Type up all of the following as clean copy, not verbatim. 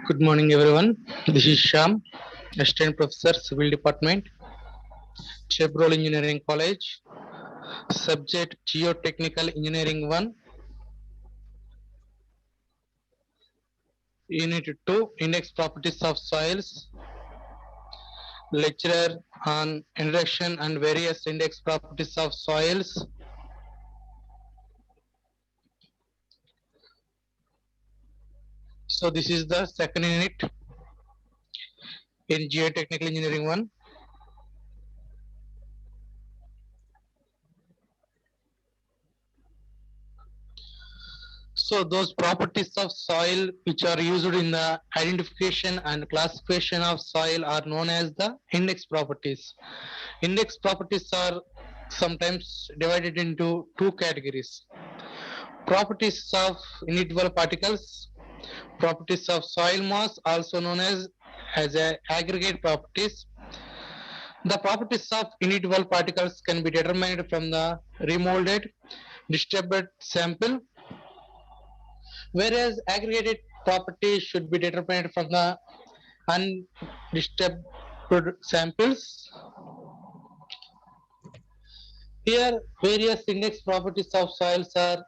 Good morning, everyone. This is Sham, Assistant Professor, Civil Department, Chevrolet Engineering College. Subject Geotechnical Engineering 1, Unit 2, Index Properties of Soils. Lecturer on Introduction and Various Index Properties of Soils. So, this is the second unit in Geotechnical Engineering 1. So those properties of soil which are used in the identification and classification of soil are known as the index properties. Index properties are sometimes divided into two categories. Properties of individual particles, properties of soil mass also known as a aggregate properties. The properties of individual particles can be determined from the remolded disturbed sample, whereas aggregated properties should be determined from the undisturbed samples. Here, various index properties of soils are: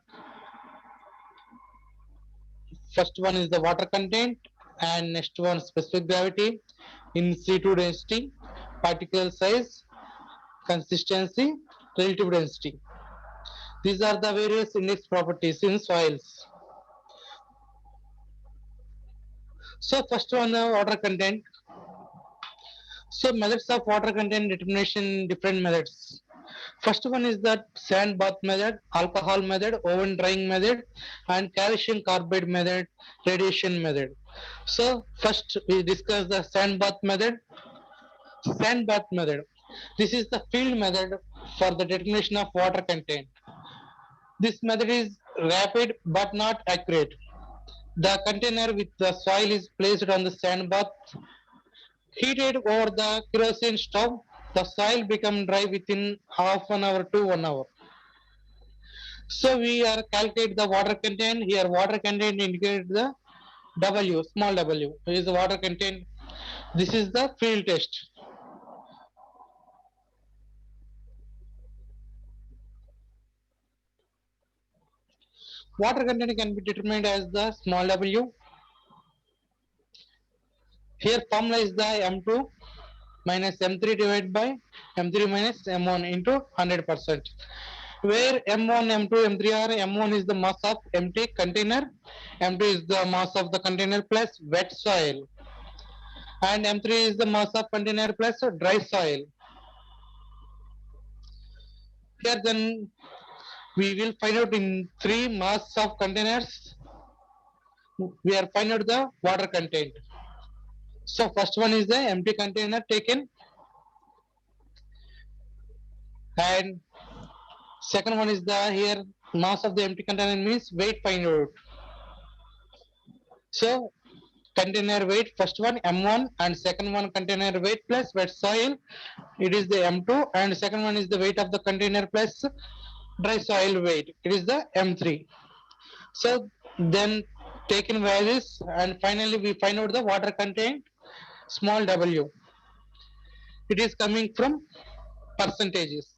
first one is the water content, and next one specific gravity, in situ density, particle size, consistency, relative density. These are the various index properties in soils. So first one, the water content. So methods of water content determination, different methods. First one is the sand bath method, alcohol method, oven drying method, and calcium carbide method, radiation method. So first we discuss the sand bath method. Sand bath method. This is the field method for the determination of water content. This method is rapid but not accurate. The container with the soil is placed on the sand bath, heated over the kerosene stove. The soil becomes dry within half an hour to 1 hour. So we are calculate the water content. Here water content indicates the W, small w is the water content. This is the field test. Water content can be determined as the small w. Here formula is the M2 minus M3 divided by M3 minus M1 into 100%. Where M1, M2, M3 are: M1 is the mass of empty container, M2 is the mass of the container plus wet soil, and M3 is the mass of container plus dry soil. Here then we will find out in three mass of containers, we are find out the water content. So first one is the empty container taken, and second one is the here mass of the empty container means weight find out. So container weight, first one M1 and second one container weight plus wet soil, it is the M2, and second one is the weight of the container plus dry soil weight, it is the M3. So then taken values, and finally we find out the water content, small w. It is coming from percentages.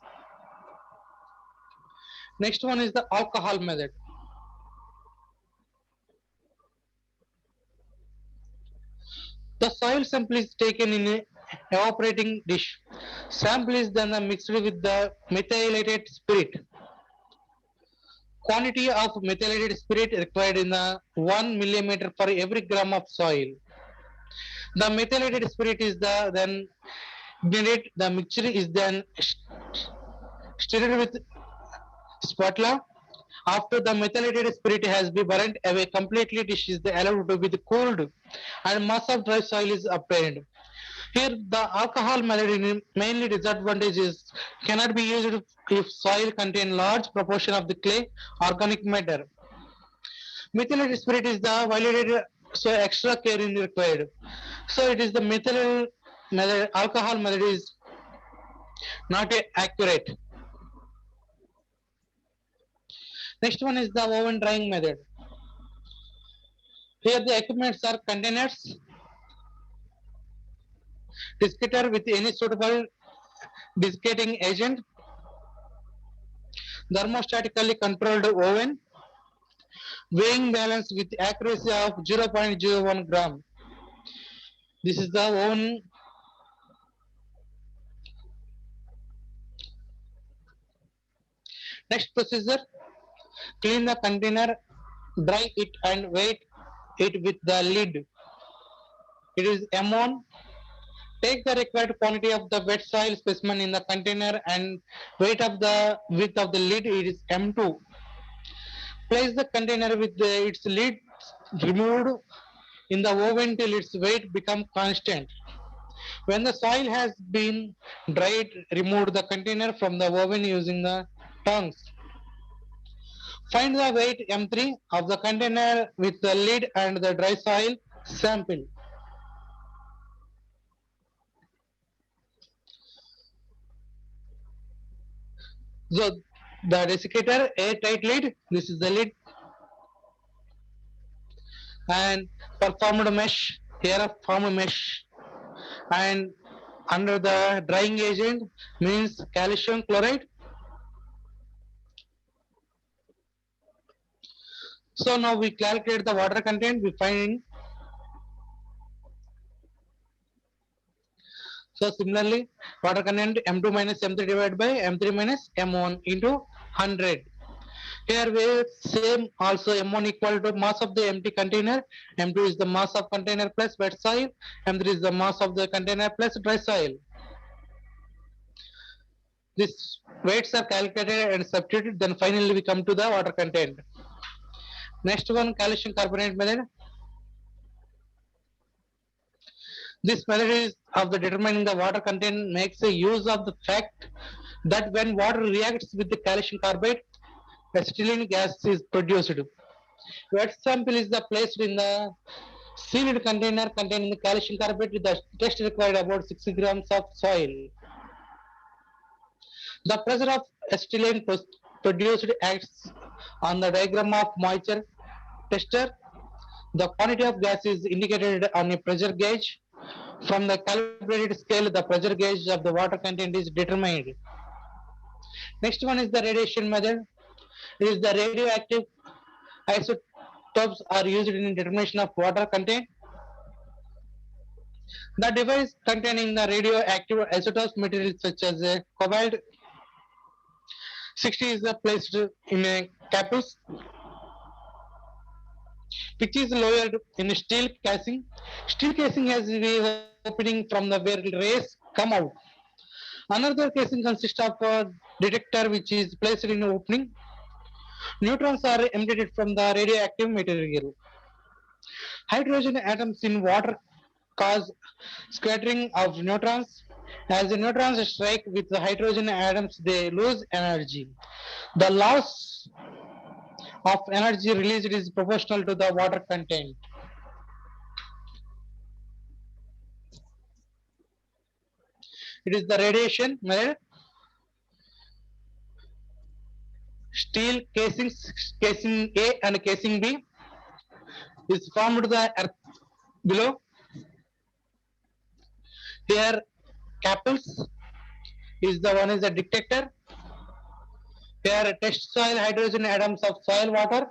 Next one is the alcohol method. The soil sample is taken in a evaporating dish. Sample is then mixed with the methylated spirit. Quantity of methylated spirit required in the 1 millimeter for every gram of soil. The methylated spirit is then ignited. The mixture is then stirred with spatula. After the methylated spirit has been burnt away completely, dish is allowed to be cooled and mass of dry soil is obtained. Here, the alcohol method mainly disadvantage is cannot be used if soil contain large proportion of the clay organic matter. Methylated spirit is the violated, so extra care is required. So it is the methyl method, alcohol method is not accurate. Next one is the oven drying method. Here the equipments are containers, desiccator with any suitable desiccating agent, thermostatically controlled oven, weighing balance with accuracy of 0.01 gram. This is the oven. Next procedure, clean the container, dry it and weight it with the lid. It is M1. Take the required quantity of the wet soil specimen in the container and weight of the width of the lid, it is M2. Place the container with its lid removed in the oven till its weight become constant. When the soil has been dried, remove the container from the oven using the tongs. Find the weight M3 of the container with the lid and the dry soil sample. So the desiccator, airtight lid, this is the lid, and performed mesh, here a formed mesh, and under the drying agent means calcium chloride. So now we calculate the water content, we find. So similarly, water content M2 minus M3 divided by M3 minus M1 into 100. Here we same also M1 equal to mass of the empty container, M2 is the mass of container plus wet soil, M3 is the mass of the container plus dry soil. These weights are calculated and substituted, then finally we come to the water content. Next one, calcium carbonate method. This method is of the determining the water content makes a use of the fact that when water reacts with the calcium carbide, acetylene gas is produced. Wet sample is the placed in the sealed container containing the calcium carbide with the test required about 60 grams of soil. The pressure of acetylene produced acts on the diagram of moisture tester. The quantity of gas is indicated on a pressure gauge. From the calibrated scale, the pressure gauge of the water content is determined. Next one is the radiation method. It is the radioactive isotopes are used in determination of water content. The device containing the radioactive isotopes materials such as cobalt 60 is placed in a capsule which is lowered in a steel casing. Steel casing has a opening from the where rays come out. Another casing consists of a detector which is placed in an opening. Neutrons are emitted from the radioactive material. Hydrogen atoms in water cause scattering of neutrons. As the neutrons strike with the hydrogen atoms, they lose energy. The loss of energy released is proportional to the water content. It is the radiation method. Steel casings, casing A and casing B is formed to the earth below. Here capsules is the one is the detector. Here test soil hydrogen atoms of soil water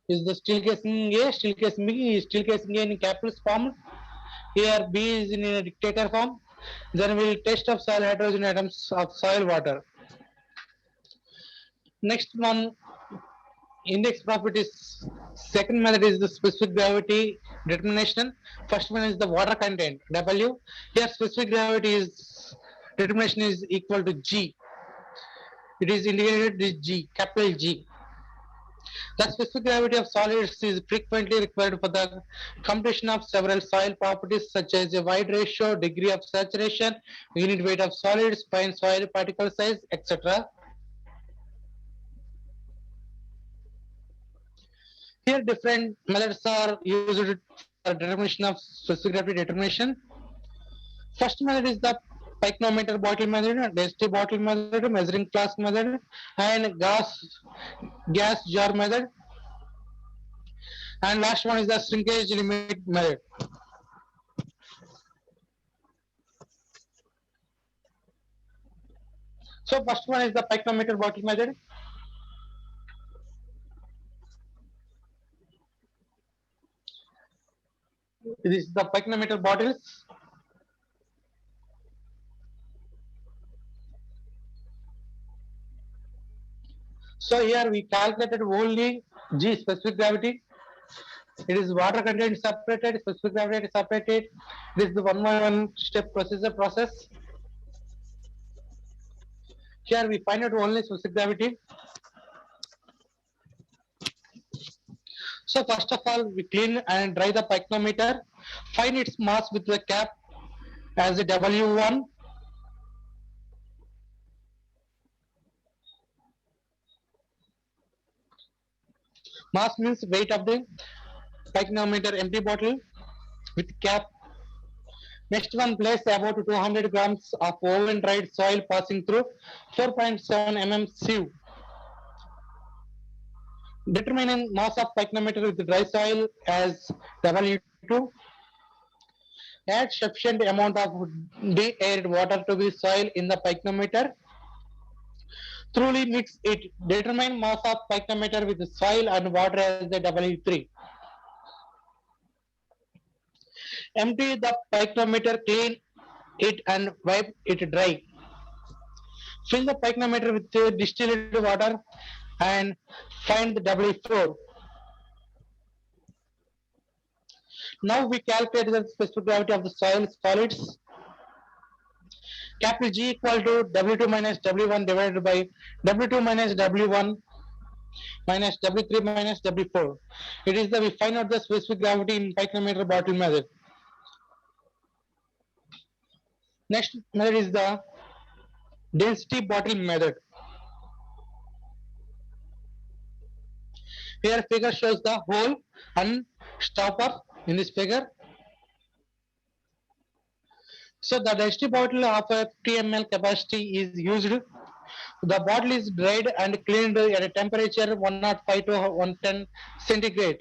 is the steel casing A, steel casing B, steel casing A in capsules formed. Here B is in a detector form. Then we will test of soil hydrogen atoms of soil water. Next one, index profit is second method is the specific gravity determination. First one is the water content W. Here specific gravity is determination is equal to G. It is indicated as G, capital G. The specific gravity of solids is frequently required for the computation of several soil properties such as a wide ratio, degree of saturation, unit weight of solids, fine soil particle size, etc. Here different methods are used for determination of specific gravity determination. First method is the pycnometer bottle method, density bottle method, measuring flask method, and gas jar method. And last one is the shrinkage limit method. So first one is the picnometer bottle method. This is the picnometer bottles. So here we calculated only G, specific gravity. It is water content separated, specific gravity separated. This is the one by one step process. Here we find out only specific gravity. So first of all, we clean and dry the picnometer. Find its mass with the cap as a W1. Mass means weight of the picnometer empty bottle with cap. Next one, place about 200 grams of oven dried soil passing through 4.7 mm sieve. Determining mass of picnometer with dry soil as W2. Add sufficient amount of de-aired water to the soil in the picnometer. Thoroughly mix it. Determine mass of picnometer with soil and water as the W3. Empty the picnometer, clean it and wipe it dry. Fill the picnometer with distilled water and find the W4. Now we calculate the specific gravity of the soil solids. Capital G equal to W2 minus W1 divided by W2 minus W1 minus W3 minus W4. It is the we find out the specific gravity in picnometer bottle method. Next method is the density bottle method. Here figure shows the hole and stopper in this figure. So the density bottle of a 50 ml capacity is used. The bottle is dried and cleaned at a temperature 105 to 110 centigrade.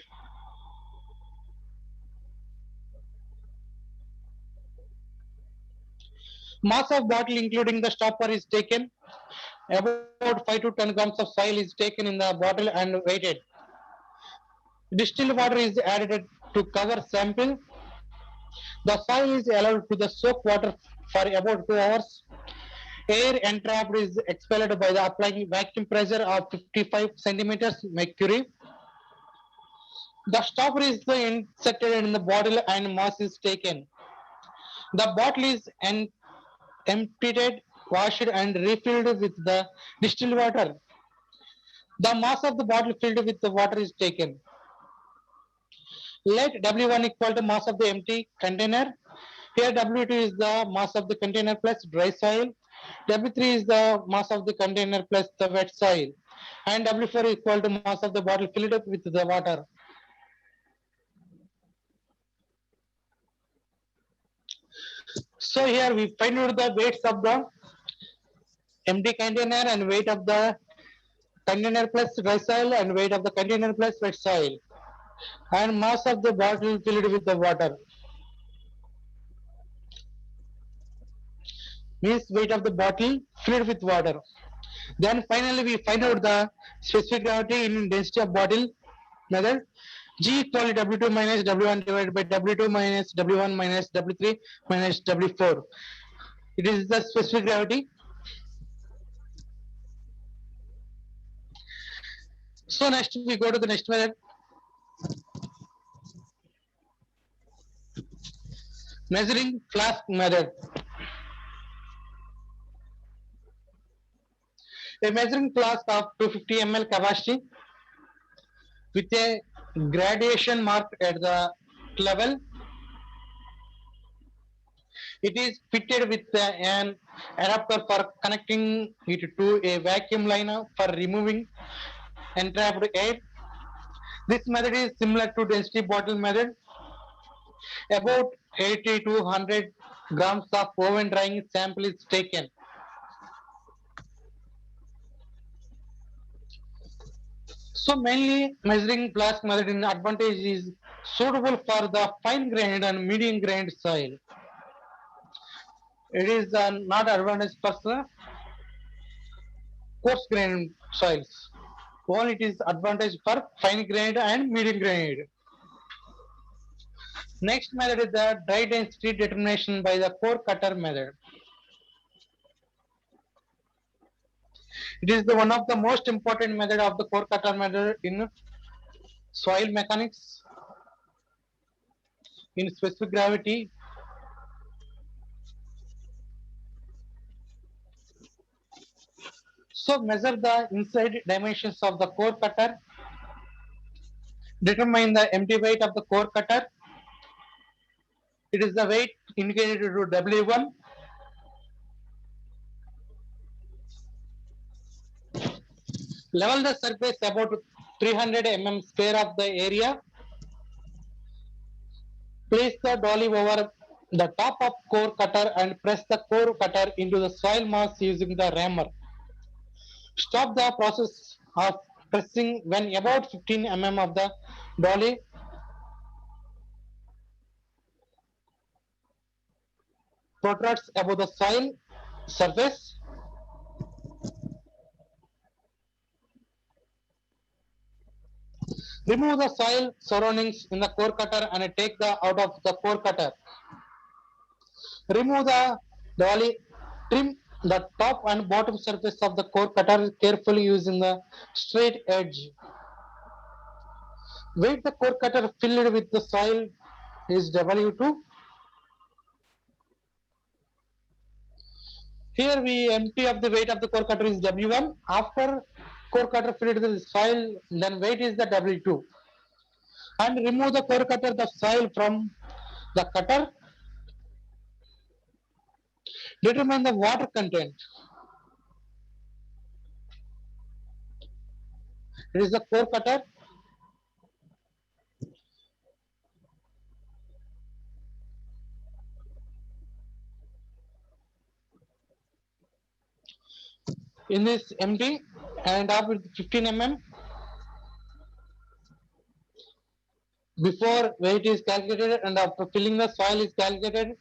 Mass of bottle including the stopper is taken. About 5 to 10 grams of soil is taken in the bottle and weighted. Distilled water is added to cover sample. The soil is allowed to the soak water for about 2 hours. Air entrapped is expelled by the applying vacuum pressure of 55 centimeters mercury. The stopper is inserted in the bottle and mass is taken. The bottle is emptied, washed and refilled with the distilled water. The mass of the bottle filled with the water is taken. Let W1 equal to mass of the empty container. Here W2 is the mass of the container plus dry soil. W3 is the mass of the container plus the wet soil. And W4 is equal to mass of the bottle filled up with the water. So here we find out the weights of the empty container and weight of the container plus dry soil and weight of the container plus wet soil. And mass of the bottle filled with the water. Means weight of the bottle filled with water. Then finally we find out the specific gravity in density of bottle method. G equal to W2 minus W1 divided by W2 minus W1 minus W3 minus W4. It is the specific gravity. So next we go to the next method. Measuring flask method. A measuring flask of 250 ml capacity with a gradation mark at the level. It is fitted with an adapter for connecting it to a vacuum liner for removing entrapped air. This method is similar to density bottle method. About 80 to 100 grams of oven drying sample is taken. So mainly measuring flask method in advantage is suitable for the fine grained and medium grained soil. It is not advantage for the coarse grained soils. Only it is advantage for fine grained and medium grained. Next method is the dry density determination by the core cutter method. It is the one of the most important method of the core cutter method in soil mechanics, in specific gravity. So measure the inside dimensions of the core cutter, determine the empty weight of the core cutter. It is the weight indicated to W1. Level the surface about 300 square of the area. Place the dolly over the top of core cutter and press the core cutter into the soil mass using the rammer. Stop the process of pressing when about 15 of the dolly protrudes above the soil surface. Remove the soil surroundings in the core cutter and take the out of the core cutter. Remove the dolly, trim the top and bottom surface of the core cutter carefully using the straight edge. Weight the core cutter filled with the soil is W2. Here we empty of the weight of the core cutter is W1. After core cutter filled with the soil, then weight is the W2. And remove the core cutter, the soil from the cutter. Determine the water content. It is the core cutter. In this empty and up with 15 before weight is calculated and after filling the soil is calculated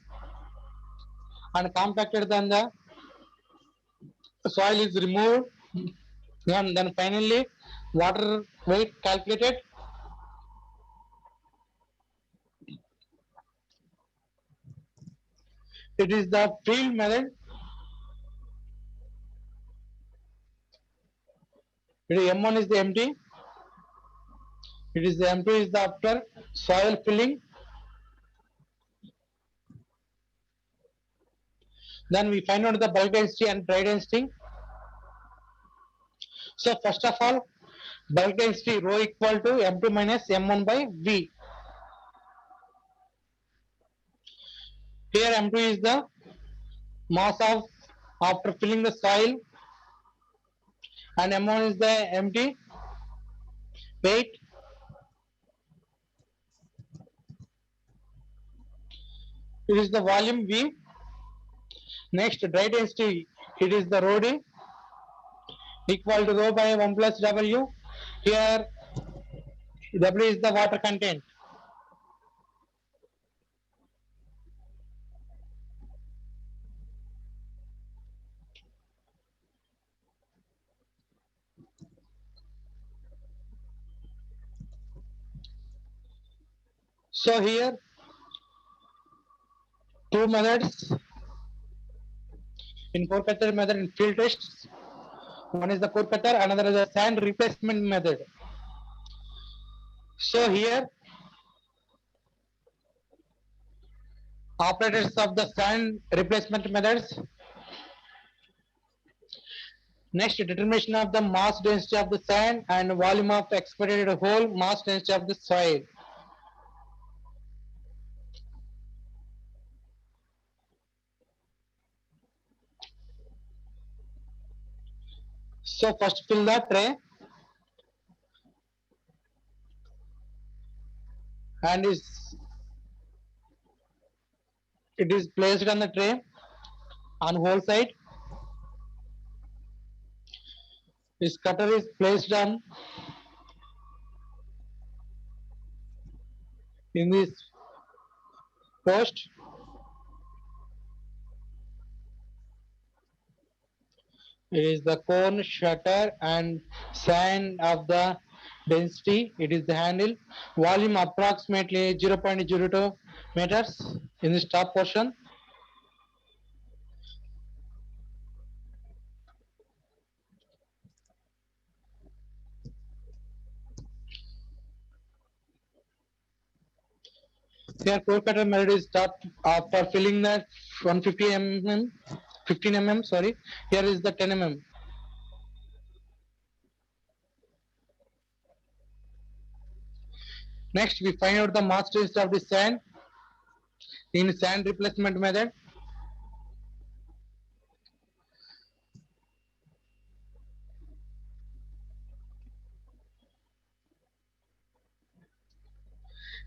and compacted, then the soil is removed and then finally water weight calculated. It is the field method. It is M1 is the empty. It is the M2 is the after soil filling. Then we find out the bulk density and dry density. So first of all, bulk density rho equal to M2 minus M1 by V. Here M2 is the mass of after filling the soil and M1 is the empty weight. It is the volume V. Next dry density, it is the rho D equal to rho by 1 plus W. Here W is the water content. So here two methods in core cutter method in field tests. One is the core cutter, another is the sand replacement method. So here operators of the sand replacement methods. Next, determination of the mass density of the sand and volume of expected hole mass density of the soil. So first fill the tray and it is placed on the tray on whole side. This cutter is placed on in this post is the cone shutter and sand of the density. It is the handle. Volume approximately 0.02 meters in this top portion. Here core cutter method is top for filling the 150 mm, 15 mm. Sorry. Here is the 10 mm. Next, we find out the mass density of the sand in sand replacement method.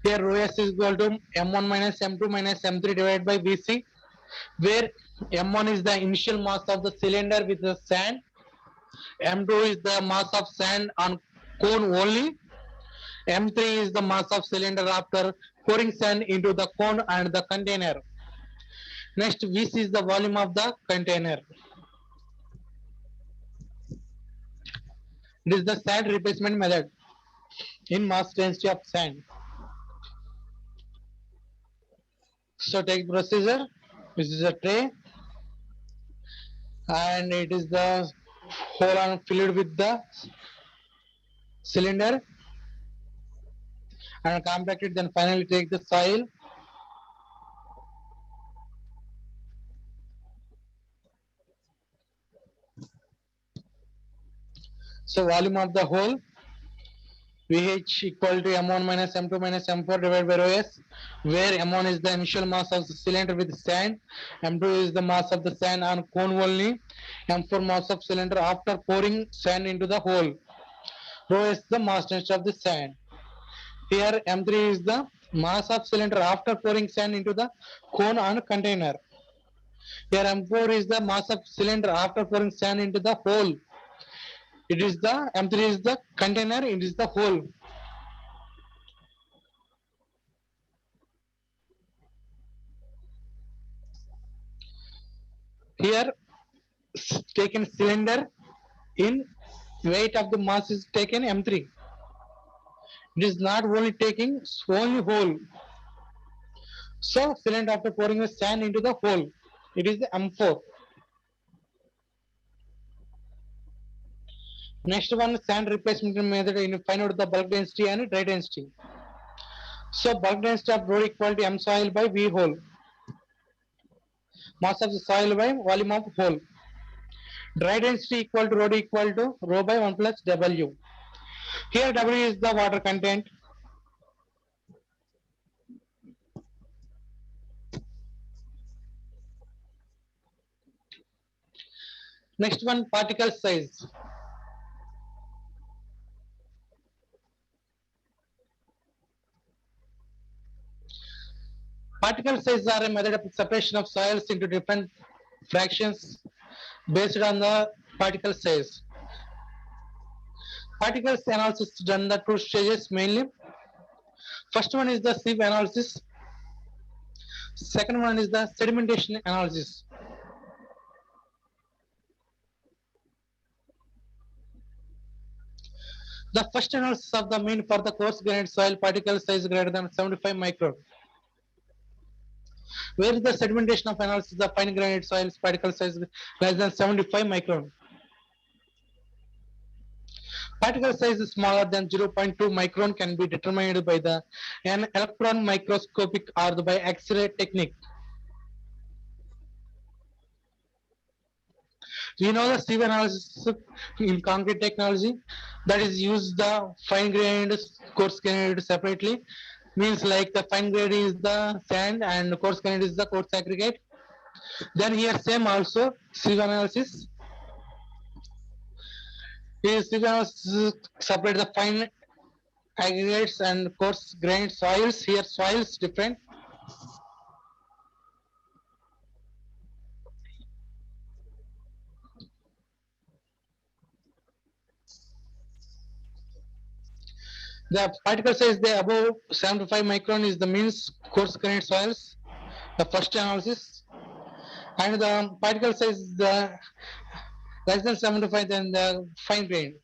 Here rho s is equal to m1 minus m2 minus m3 divided by Vc, where m1 is the initial mass of the cylinder with the sand, m2 is the mass of sand on cone only, m3 is the mass of cylinder after pouring sand into the cone and the container. Next, Vc is the volume of the container. This is the sand replacement method in mass density of sand. So take procedure. This is a tray and it is the hole and filled with the cylinder and compact it, then finally take the soil. So volume of the hole VH equal to M1 minus M2 minus M4 divided by rho s, where M1 is the initial mass of the cylinder with sand, M2 is the mass of the sand on cone only, M4 mass of cylinder after pouring sand into the hole. Rho s the mass density of the sand. Here M3 is the mass of cylinder after pouring sand into the cone and container. Here M4 is the mass of cylinder after pouring sand into the hole. It is the M3 is the container, it is the hole. Here taken cylinder in weight of the mass is taken M3. It is not only taking only hole. So cylinder after pouring the sand into the hole, it is the M4. Next one, sand replacement method in find out the bulk density and dry density. So bulk density of road equal to M soil by V hole. Mass of the soil by volume of hole. Dry density equal to road equal to rho by 1 plus W. Here W is the water content. Next one, particle size. Particle size are a method of separation of soils into different fractions based on the particle size. Particles analysis is done in the two stages mainly. First one is the sieve analysis. Second one is the sedimentation analysis. The first analysis of the mean for the coarse grained soil particle size greater than 75 micron. Where is the sedimentation of analysis of fine grained soils particle size less than 75 micron. Particle size smaller than 0.2 micron can be determined by an electron microscopic or by X-ray technique. We know the sieve analysis in concrete technology that is use the fine grained, coarse grained separately. Means like the fine grained is the sand and coarse grained is the coarse aggregate. Then here same also sieve analysis. Here sieve analysis separate the fine aggregates and coarse grained soils. Here soils different. The particle size the above 75 micron is the means coarse grained soils, the first analysis, and the particle size the less than 75 than the fine grain.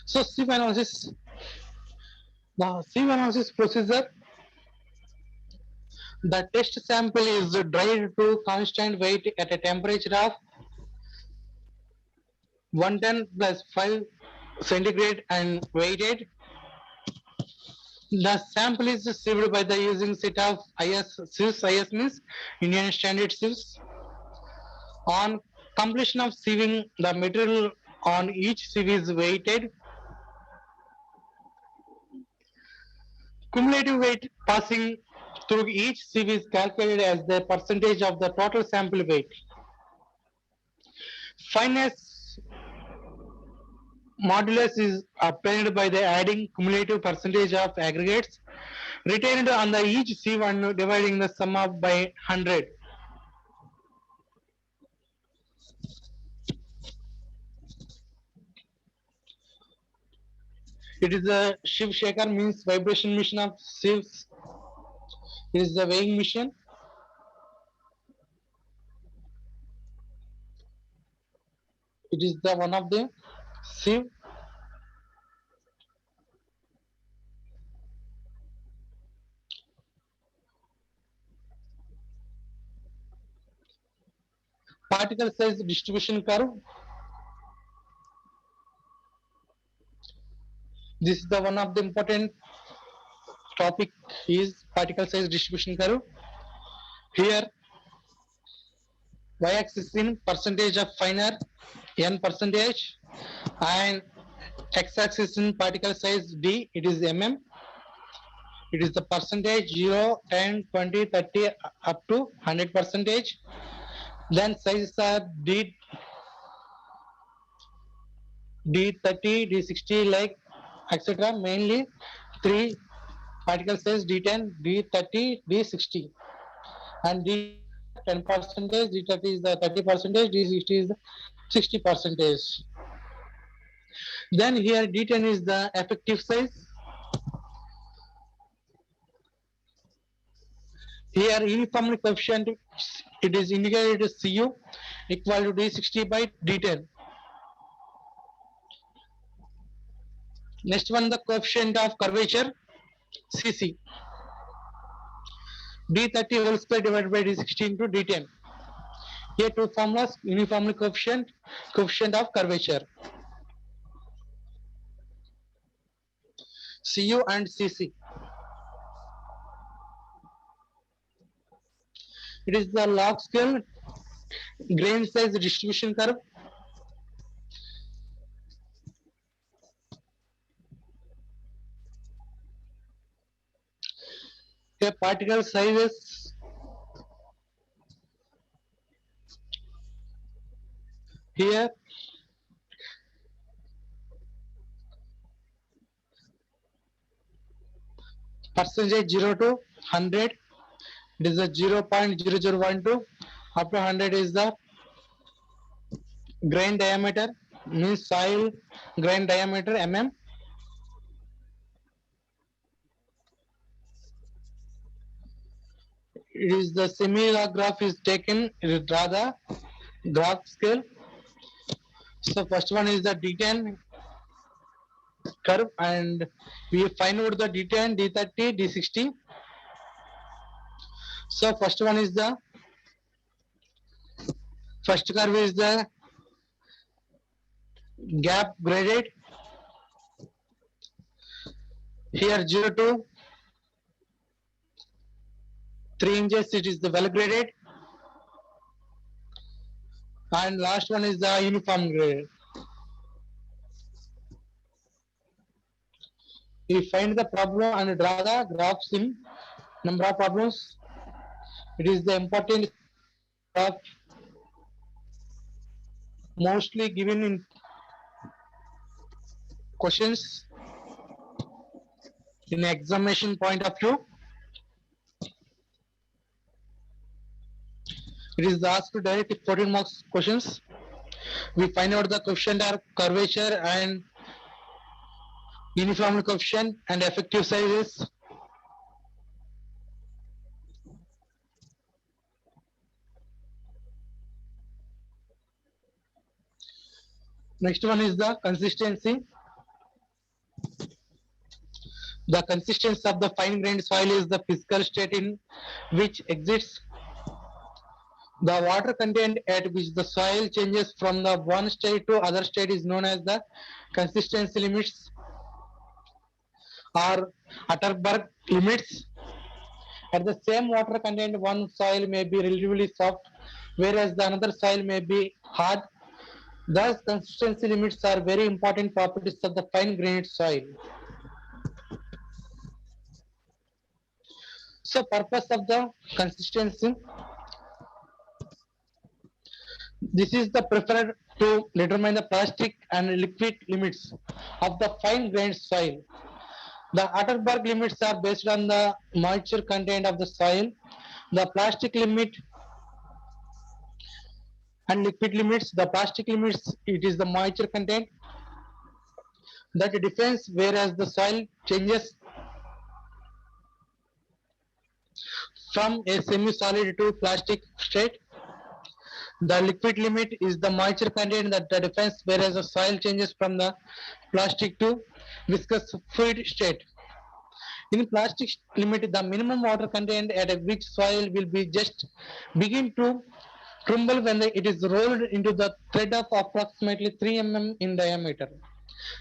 So sieve analysis, the sieve analysis procedure, the test sample is dried to constant weight at a temperature of 110 plus 5 centigrade and weighted. The sample is sieved by the using set of IS sieves. IS means Indian Standard Sieves. On completion of sieving, the material on each sieve is weighted. Cumulative weight passing through each sieve is calculated as the percentage of the total sample weight. Fineness modulus is obtained by the adding cumulative percentage of aggregates retained on the each sieve and dividing the sum of by 100. It is the sieve shaker means vibration machine of sieves. It is the weighing machine. It is the one of the sieve. Particle size distribution curve. This is the one of the important topic is particle size distribution curve. Here y-axis in percentage of finer n percentage and x-axis in particle size d, it is mm. It is the percentage 0, 10, 20, 30 up to 100 percentage. Then sizes are d, d30, d60 like etc. Mainly three particle size d10, d30, d60, and d 10 percentage, d30 is the 30 percentage, d60 is the 60 percentage. Then here d10 is the effective size. Here uniformly coefficient, it is indicated as Cu equal to d60 by d10. Next one, the coefficient of curvature Cc, d30 whole square divided by d60 into d10. Here two formulas, uniformly coefficient, coefficient of curvature Cu and Cc. It is the log scale grain size distribution curve. Here particle sizes, here percentage 0 to 100, it is the 0.0012 up to 100 is the grain diameter, means soil grain diameter mm. It is the semi-log graph is taken, draw the graph scale. So first one is the d10 curve and we find out the d10, d30, d60. So first one is the first curve is the gap graded. Here 0 to 3 inches it is the well graded, and last one is the uniform graded. We find the problem and draw the graphs in number of problems. It is the important graph mostly given in questions in examination point of view. It is asked directly 14 marks questions. We find out the coefficient are curvature and uniformity coefficient and effective sizes. Next one is the consistency. The consistency of the fine-grained soil is the physical state in which exists the water content at which the soil changes from the one state to other state is known as the consistency limits or Atterberg limits. At the same water content, one soil may be relatively soft, whereas the another soil may be hard. Thus, consistency limits are very important properties of the fine-grained soil. So, purpose of the consistency. This is the preferred to determine the plastic and liquid limits of the fine-grained soil. The Atterberg limits are based on the moisture content of the soil. The plastic limit and liquid limits, the plastic limits, it is the moisture content that defines, whereas the soil changes from a semi-solid to plastic state. The liquid limit is the moisture content that defines, whereas the soil changes from the plastic to viscous fluid state. In plastic limit, the minimum water content at which soil will be just begin to crumble when it is rolled into the thread of approximately 3 mm in diameter.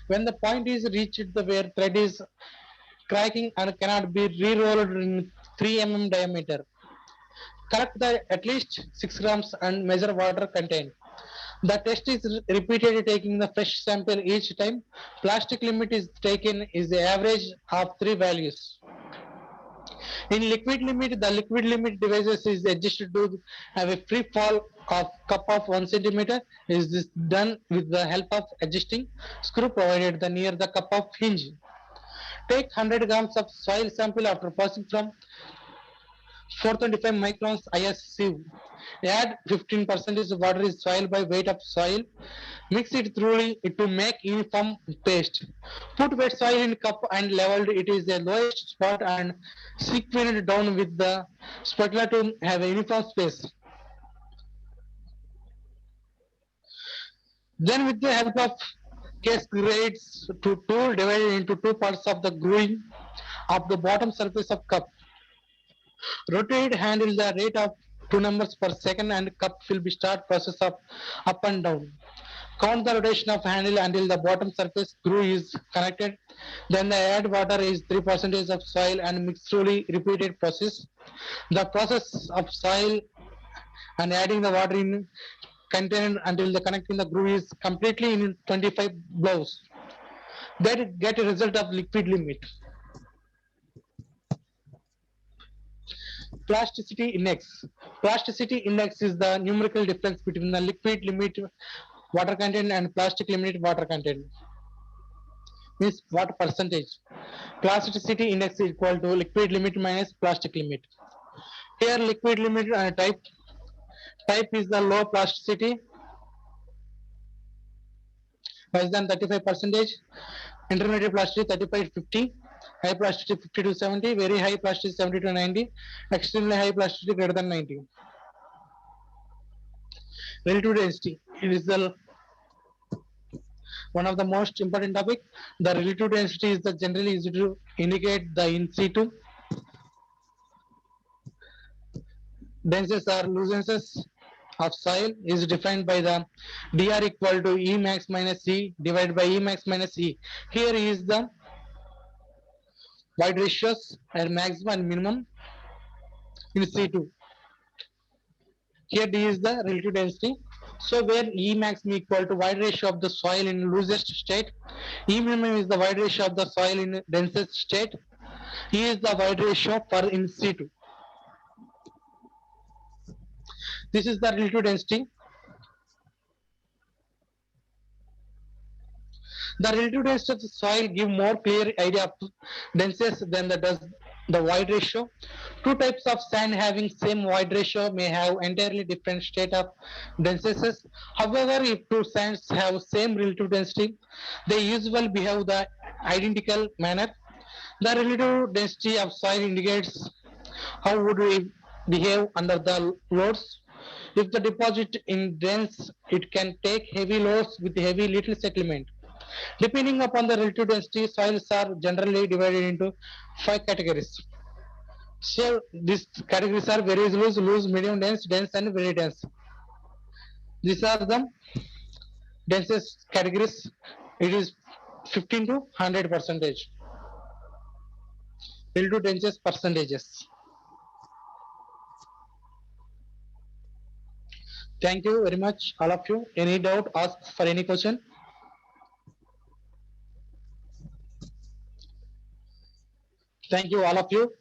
When the point is reached where thread is cracking and cannot be re-rolled in 3 mm diameter, collect the at least 6 grams and measure water content. The test is repeated taking the fresh sample each time. Plastic limit is taken is the average of 3 values. In liquid limit, the liquid limit devices is adjusted to have a free fall of cup of 1 centimeter. Is this done with the help of adjusting screw provided the near the cup of hinge. Take 100 grams of soil sample after passing from 425 microns IS sieve. Add 15% water is soil by weight of soil. Mix it thoroughly to make uniform paste. Put wet soil in cup and leveled it is the lowest spot and sequence down with the spatula to have a uniform space. Then with the help of case grades to tool divided into two parts of the grooving of the bottom surface of cup. Rotate handle the rate of 2 numbers per second and cup will be start process of up and down. Count the rotation of handle until the bottom surface groove is connected. Then the add water is 3% of soil and mix slowly repeated process. The process of soil and adding the water in container until the connecting the groove is completely in 25 blows. That get a result of liquid limit. Plasticity index. Plasticity index is the numerical difference between the liquid limit water content and plastic limit water content. Means what percentage? Plasticity index is equal to liquid limit minus plastic limit. Here liquid limit type is the low plasticity less than 35%. Intermediate plasticity 35 to 50. High plasticity 50 to 70. Very high plasticity 70 to 90. Extremely high plasticity greater than 90. Relative density. It is the one of the most important topic. The relative density is the generally used to indicate the in situ densities or loosenesses of soil is defined by the dr equal to E max minus E divided by E max minus E. Here is the void ratios and maximum and minimum in situ. Here D is the relative density. So where E max equal to void ratio of the soil in loosest state, E minimum is the void ratio of the soil in densest state, E is the void ratio for in situ. This is the relative density. The relative density of the soil give more clear idea of denseness than the does The void ratio. Two types of sand having same void ratio may have entirely different state of densities. However, if two sands have same relative density, they usually behave the identical manner. The relative density of soil indicates how would we behave under the loads. If the deposit is dense, it can take heavy loads with heavy little settlement. Depending upon the relative density, soils are generally divided into five categories. So these categories are very loose, loose, medium dense, dense, and very dense. These are the densest categories. It is 15 to 100 percentage. Relative densest percentages. Thank you very much, all of you. Any doubt, ask for any question. Thank you, all of you.